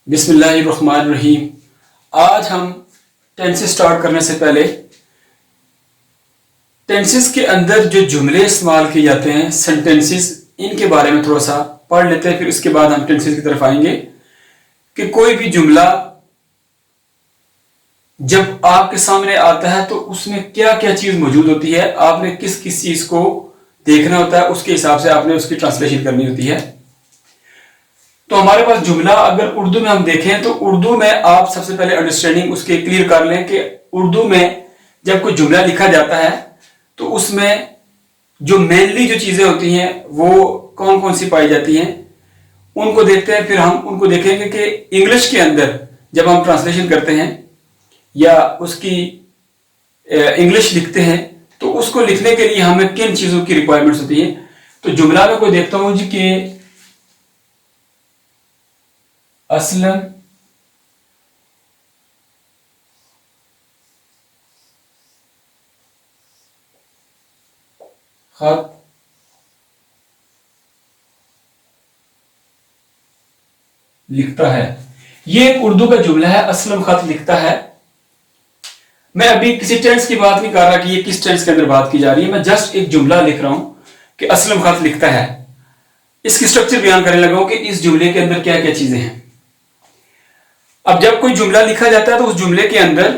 बिस्मिल्लाहिर्रहमानिर्रहीम। आज हम टेंसेस स्टार्ट करने से पहले टेंसेस के अंदर जो जुमले इस्तेमाल किए जाते हैं, सेंटेंसेस, इनके बारे में थोड़ा सा पढ़ लेते हैं। फिर उसके बाद हम टेंसेस की तरफ आएंगे कि कोई भी जुमला जब आपके सामने आता है तो उसमें क्या क्या चीज मौजूद होती है, आपने किस किस चीज को देखना होता है, उसके हिसाब से आपने उसकी ट्रांसलेशन करनी होती है। तो हमारे पास जुमला अगर उर्दू में हम देखें तो उर्दू में आप सबसे पहले अंडरस्टैंडिंग उसके क्लियर कर लें कि उर्दू में जब कोई जुमला लिखा जाता है तो उसमें जो मेनली जो चीजें होती हैं वो कौन कौन सी पाई जाती हैं, उनको देखते हैं। फिर हम उनको देखेंगे कि इंग्लिश के अंदर जब हम ट्रांसलेशन करते हैं या उसकी इंग्लिश लिखते हैं तो उसको लिखने के लिए हमें किन चीजों की रिक्वायरमेंट्स होती है। तो जुमला में कोई देखता हूं जी कि असलम खत लिखता है। ये एक उर्दू का जुमला है, असलम खत लिखता है। मैं अभी किसी टेंस की बात नहीं कर रहा कि ये किस टेंस के अंदर बात की जा रही है, मैं जस्ट एक जुमला लिख रहा हूं कि असलम खत लिखता है। इसकी स्ट्रक्चर बयान करने लगा हूं कि इस जुमले के अंदर क्या क्या चीजें हैं। अब जब कोई जुमला लिखा जाता है तो उस जुमले के अंदर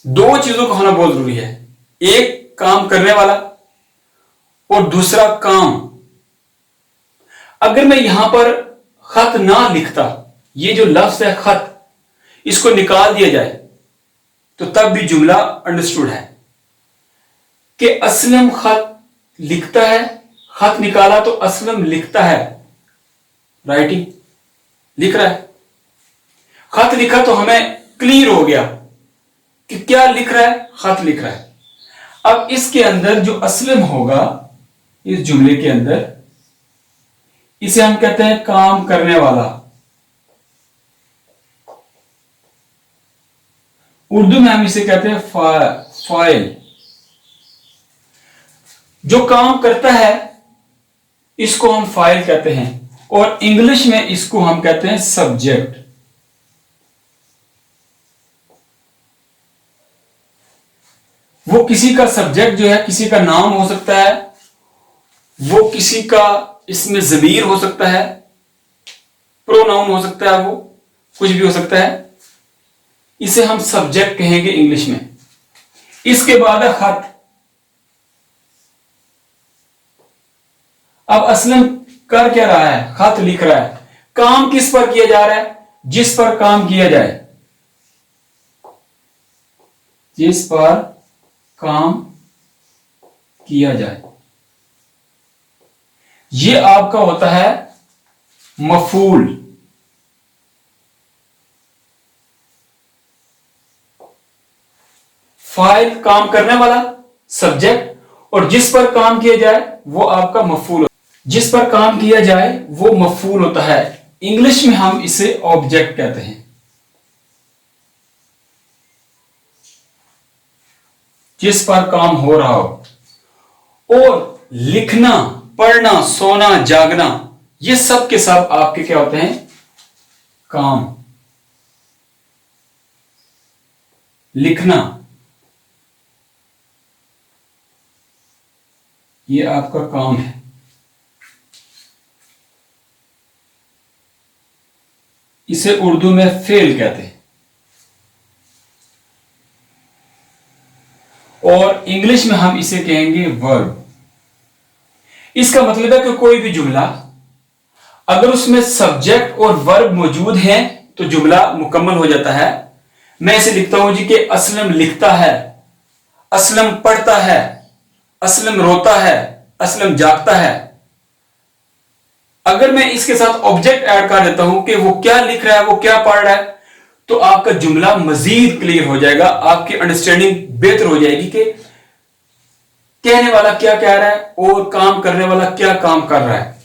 दो चीजों का होना बहुत जरूरी है, एक काम करने वाला और दूसरा काम। अगर मैं यहां पर खत ना लिखता, ये जो लफ्ज है खत, इसको निकाल दिया जाए तो तब भी जुमला अंडरस्टूड है कि असलम खत लिखता है। खत निकाला तो असलम लिखता है, राइटिंग लिख रहा है। खत लिखा तो हमें क्लियर हो गया कि क्या लिख रहा है, खत लिख रहा है। अब इसके अंदर जो असलम होगा इस जुमले के अंदर, इसे हम कहते हैं काम करने वाला। उर्दू में हम इसे कहते हैं फाइल। जो काम करता है इसको हम फाइल कहते हैं और इंग्लिश में इसको हम कहते हैं सब्जेक्ट। वो किसी का सब्जेक्ट जो है किसी का नाम हो सकता है, वो किसी का इसमें ज़मीर हो सकता है, प्रोनाउन हो सकता है, वो कुछ भी हो सकता है। इसे हम सब्जेक्ट कहेंगे इंग्लिश में। इसके बाद है खत। अब असलम कर क्या रहा है, खत लिख रहा है। काम किस पर किया जा रहा है, जिस पर काम किया जाए, जिस पर काम किया जाए, ये आपका होता है मफूल। फाइल काम करने वाला, सब्जेक्ट, और जिस पर काम किया जाए वो आपका मफूल। जिस पर काम किया जाए वो मफूल होता है। इंग्लिश में हम इसे ऑब्जेक्ट कहते हैं। जिस पर काम हो रहा हो। और लिखना, पढ़ना, सोना, जागना, ये सब के सब आपके क्या होते हैं, काम। लिखना ये आपका काम है। इसे उर्दू में फेल कहते हैं और इंग्लिश में हम इसे कहेंगे वर्ब। इसका मतलब है कि कोई भी जुमला अगर उसमें सब्जेक्ट और वर्ब मौजूद हैं तो जुमला मुकम्मल हो जाता है। मैं इसे लिखता हूं जी कि असलम लिखता है, असलम पढ़ता है, असलम रोता है, असलम जागता है। अगर मैं इसके साथ ऑब्जेक्ट ऐड कर देता हूं कि वो क्या लिख रहा है, वो क्या पढ़ रहा है, तो आपका जुमला मजीद क्लियर हो जाएगा, आपकी अंडरस्टैंडिंग बेहतर हो जाएगी कि कहने वाला क्या कह रहा है और काम करने वाला क्या काम कर रहा है।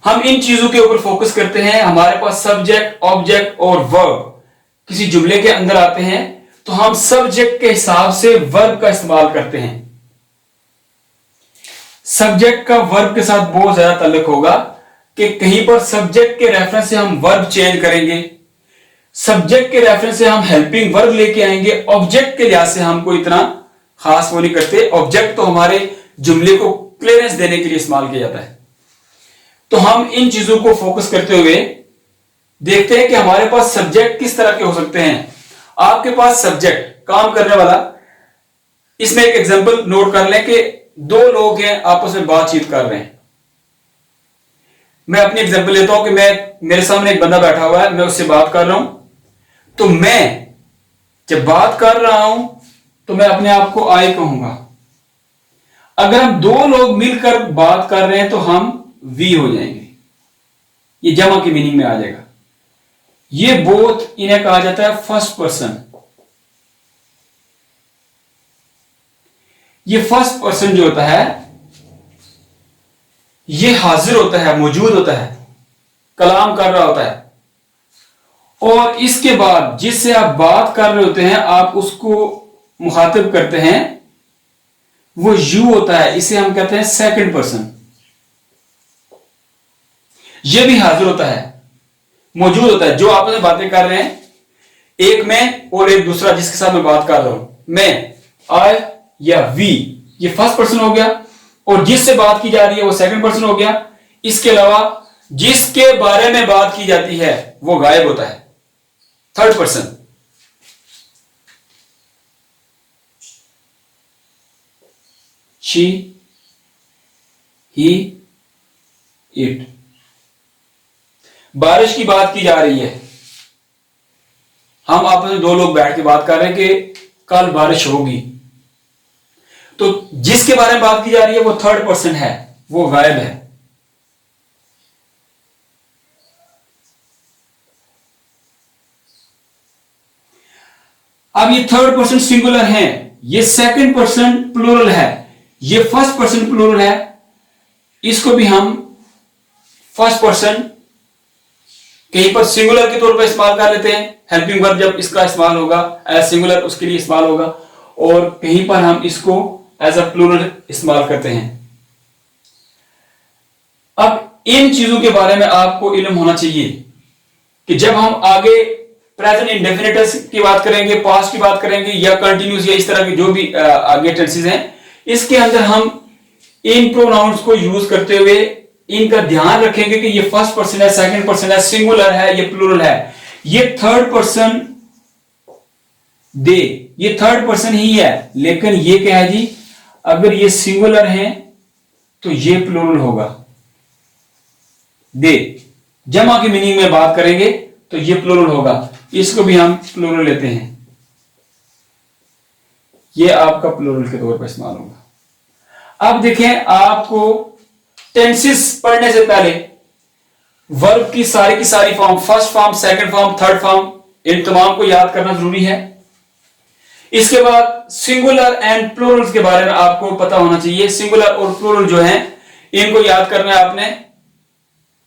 हम इन चीजों के ऊपर फोकस करते हैं। हमारे पास सब्जेक्ट, ऑब्जेक्ट और वर्ब किसी जुमले के अंदर आते हैं तो हम सब्जेक्ट के हिसाब से वर्ब का इस्तेमाल करते हैं। सब्जेक्ट का वर्ब के साथ बहुत ज्यादा ताल्लुक होगा। कि कहीं पर सब्जेक्ट के रेफरेंस से हम वर्ब चेंज करेंगे, सब्जेक्ट के रेफरेंस से हम हेल्पिंग वर्ब लेके आएंगे, ऑब्जेक्ट के लिहाज से हमको इतना खास वो नहीं करते। ऑब्जेक्ट तो हमारे जुमले को क्लियरेंस देने के लिए इस्तेमाल किया जाता है। तो हम इन चीजों को फोकस करते हुए देखते हैं कि हमारे पास सब्जेक्ट किस तरह के हो सकते हैं। आपके पास सब्जेक्ट काम करने वाला, इसमें एक एग्जांपल नोट कर लें कि दो लोग हैं आपस में बातचीत कर रहे हैं। मैं अपनी एग्जांपल लेता हूं कि मेरे सामने एक बंदा बैठा हुआ है, मैं उससे बात कर रहा हूं। तो मैं जब बात कर रहा हूं तो मैं अपने आप को आई कहूंगा। अगर हम दो लोग मिलकर बात कर रहे हैं तो हम वी हो जाएंगे, ये जमा की मीनिंग में आ जाएगा। ये बोथ इन्हें कहा जाता है फर्स्ट पर्सन। ये फर्स्ट पर्सन जो होता है ये हाजिर होता है, मौजूद होता है, कलाम कर रहा होता है। और इसके बाद जिससे आप बात कर रहे होते हैं, आप उसको मुखातिब करते हैं, वो यू होता है। इसे हम कहते हैं सेकंड पर्सन। ये भी हाजिर होता है, मौजूद होता है। जो आपस में बातें कर रहे हैं, एक मैं और एक दूसरा जिसके साथ मैं बात कर रहा हूं, मैं, आई या वी, ये फर्स्ट पर्सन हो गया। और जिससे बात की जा रही है वो सेकंड पर्सन हो गया। इसके अलावा जिसके बारे में बात की जाती है वो गायब होता है, third person. She, he, it. बारिश की बात की जा रही है, हम आपस में दो लोग बैठ के बात कर रहे हैं कि कल बारिश होगी। तो जिसके बारे में बात की जा रही है वो थर्ड पर्सन है, वो गायब है। अब ये थर्ड पर्सन सिंगुलर है, ये सेकंड पर्सन प्लूरल है, ये फर्स्ट पर्सन प्लूरल है। इसको भी हम फर्स्ट पर्सन कहीं पर सिंगुलर के तौर पर इस्तेमाल कर लेते हैं। हेल्पिंग वर्ब जब इसका इस्तेमाल होगा एज सिंगुलर, उसके लिए इस्तेमाल होगा। और कहीं पर हम इसको एज अ प्लूरल इस्तेमाल करते हैं। अब इन चीजों के बारे में आपको इल्म होना चाहिए कि जब हम आगे प्रेजेंट इंडेफिनिट्स की बात करेंगे, पास्ट की बात करेंगे, या कंटिन्यूस, या इस तरह के जो भी आगे टेंसेस हैं, इसके अंदर हम इन प्रोनाउंस को यूज करते हुए इनका ध्यान रखेंगे कि ये फर्स्ट पर्सन है, सेकंड पर्सन है, सिंगुलर है, ये प्लूरल है, ये थर्ड पर्सन दे, ये थर्ड पर्सन ही है। लेकिन ये क्या है जी, अगर ये सिंगुलर है तो ये प्लूरल होगा। दे जमा की मीनिंग में बात करेंगे तो ये प्लूरल होगा, इसको भी हम प्लूरल लेते हैं। ये आपका प्लूरल के तौर पर इस्तेमाल होगा। अब देखें, आपको टेंसेस पढ़ने से पहले वर्ब की सारी form, first form, second form, third form, इन तमाम को याद करना जरूरी है। इसके बाद सिंगुलर एंड प्लूरल के बारे में आपको पता होना चाहिए। सिंगुलर और प्लूरल जो हैं, इनको याद करना है आपने,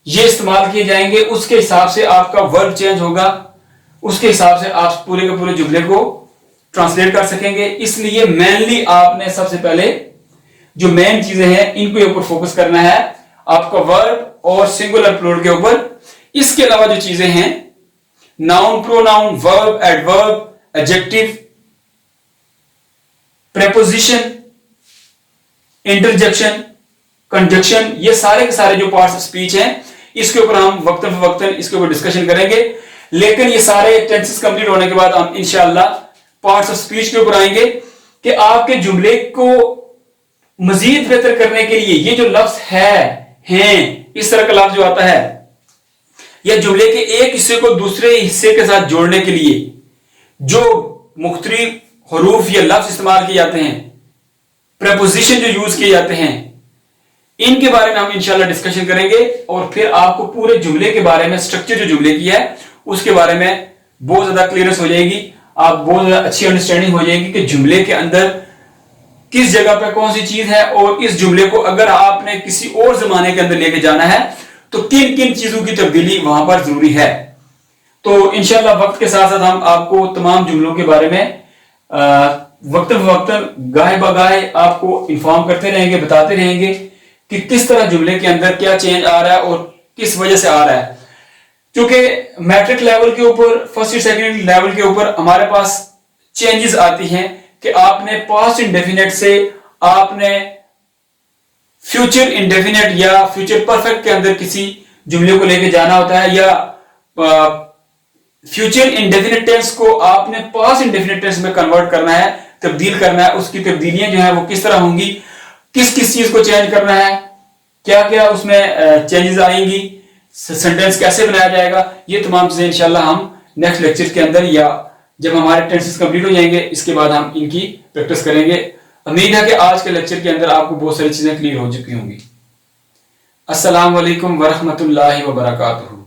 ये इस्तेमाल किए जाएंगे, उसके हिसाब से आपका वर्ब चेंज होगा, उसके हिसाब से आप पूरे के पूरे जुमले को ट्रांसलेट कर सकेंगे। इसलिए मेनली आपने सबसे पहले जो मेन चीजें हैं इनके ऊपर फोकस करना है, आपका वर्ब और सिंगुलर प्लूरल के ऊपर। इसके अलावा जो चीजें हैं, noun, pronoun, verb, adverb, adjective, preposition, interjection, conjunction, ये सारे के सारे जो पार्ट्स ऑफ स्पीच हैं, इसके ऊपर हम वक्तन फवक्तन इसके ऊपर डिस्कशन करेंगे। लेकिन ये सारे टेंसेस कंप्लीट होने के बाद हम इंशाअल्लाह पार्ट्स ऑफ स्पीच के ऊपर आएंगे कि आपके जुमले को मजीद बेहतर करने के लिए ये जो लफ्ज है, हैं, इस तरह का लफ्ज जो आता है, या जुमले के एक हिस्से को दूसरे हिस्से के साथ जोड़ने के लिए जो मुख्तलिफ हरूफ या लफ्ज इस्तेमाल किए जाते हैं, प्रेपोजिशन जो यूज किए जाते हैं, इनके बारे में हम इंशाल्लाह डिस्कशन करेंगे। और फिर आपको पूरे जुमले के बारे में, स्ट्रक्चर जो जुमले की है उसके बारे में बहुत ज्यादा क्लियरेंस हो जाएगी, आप बहुत ज्यादा अच्छी अंडरस्टैंडिंग हो जाएगी कि जुमले के अंदर किस जगह पे कौन सी चीज है, और इस जुमले को अगर आपने किसी और जमाने के अंदर लेके जाना है तो किन किन चीजों की तब्दीली वहां पर जरूरी है। तो इंशाल्लाह वक्त के साथ साथ हम आपको तमाम जुमलों के बारे में वक्तन फवक्तन, गाहे बगाहे आपको इंफॉर्म करते रहेंगे, बताते रहेंगे कि किस तरह जुमले के अंदर क्या चेंज आ रहा है और किस वजह से आ रहा है। क्योंकि मैट्रिक लेवल के ऊपर, फर्स्ट सेकंड लेवल के ऊपर हमारे पास चेंजेस आती हैं कि आपने पास्ट इंडेफिनेट से आपने फ्यूचर इंडेफिनेट या फ्यूचर परफेक्ट के अंदर किसी जुमले को लेके जाना होता है, या फ्यूचर इंडेफिनेट टेंस को आपने पास्ट इंडेफिनेट टेंस में कन्वर्ट करना है, तब्दील करना है। उसकी तब्दीलियां जो है वो किस तरह होंगी, किस किस चीज को चेंज करना है, क्या क्या उसमें चेंजेस आएंगी, सेंटेंस कैसे बनाया जाएगा, ये तमाम चीजें इंशाल्लाह हम नेक्स्ट लेक्चर के अंदर या जब हमारे टेंसेस कंप्लीट हो जाएंगे इसके बाद हम इनकी प्रैक्टिस करेंगे। उम्मीद है कि आज के लेक्चर के अंदर आपको बहुत सारी चीजें क्लियर हो चुकी होंगी। अस्सलाम वालेकुम वरहमतुल्लाहि वबरकातुहू।